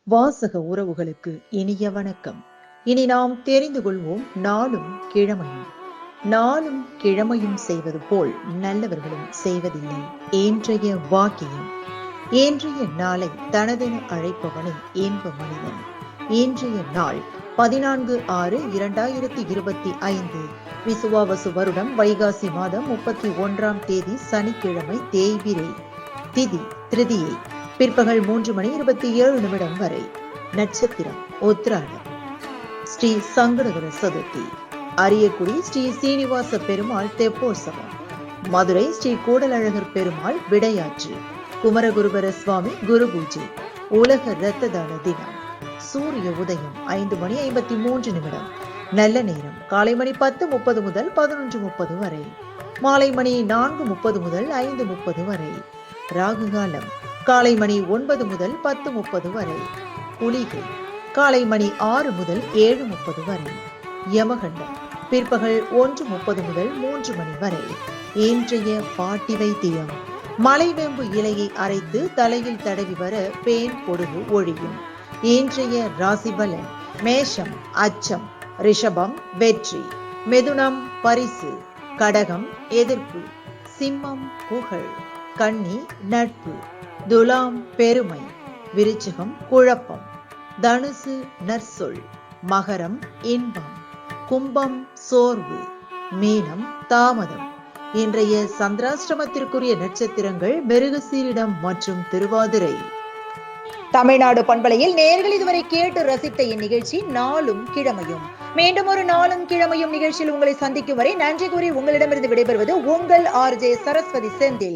வாசக உறவுகளுக்கு இனிய வணக்கம். இனி நாம் தெரிந்து கொள்வோம் நாளும் கிழமையும். நாளும் கிழமையும் செய்வது போல் நல்லவர்களும் செய்வதில்லை. இன்றைய வாக்கியம்: இன்றைய நாளை தனதென அழைப்பவனே இன்ப மனிதன். இன்றைய நாள் 14/6/2025 விசுவாவசு வருடம் வைகாசி மாதம் 31ஆம் தேதி சனிக்கிழமை, தேய்பிரை திதி திருதியை பிற்பகல் 3:27 வரை. நட்சத்திரம் உத்திராடம். ஸ்ரீ சங்கடகர சதுர்த்தி. அரியக்குடி ஸ்ரீ சீனிவாச பெருமாள் தெப்போற்சவம். மதுரை ஸ்ரீ கூடலழகர் பெருமாள் விடையாற்று. குமரகுருபர சுவாமி குரு பூஜை. உலக இரத்த தான தினம். சூரிய உதயம் 5:53. நல்ல நேரம் காலை மணி 10:30 முதல் 11:30 வரை. மாலை மணி 4:30 முதல் 5:30 வரை. ராகு காலம் காலை மணி 9 முதல் 10:30 வரை. குளிகை காலை மணி 6 முதல் 7:30 வரை. யமகண்டம் பிற்பகல் 1:30 முதல் 3 மணி வரை. இன்றைய பாட்டி வைத்தியம்: மலைவேம்பு இலையை அரைத்து தலையில் தடவி வர பேன் பொடுகு ஒழியும். இன்றைய ராசி பலன்: மேஷம் அச்சம், ரிஷபம் வெற்றி, மிதுனம் பரிசு, கடகம் எதிர்ப்பு, சிம்மம் புகழ், கன்னி நட்பு, துலாம் பெருமை, விருச்சிகம் குழப்பம், தனுசு நற்சொல், மகரம் இன்பம், கும்பம் சோர்வு, மீனம் தாமதம். இன்றைய சந்திராஷ்டமத்திற்குரிய நட்சத்திரங்கள் மிருகசீரிடம் மற்றும் திருவாதிரை. தமிழ்நாடு பண்பலையில் நேயர்கள் இதுவரை கேட்டு ரசித்த இந்நிகழ்ச்சி நாளும் கிழமையும். மீண்டும் ஒரு நாளும் கிழமையும் நிகழ்ச்சியில் உங்களை சந்திக்கும் வரை நன்றி கூறி உங்களிடமிருந்து விடைபெறுவது உங்கள் RJ சரஸ்வதி செந்தில்.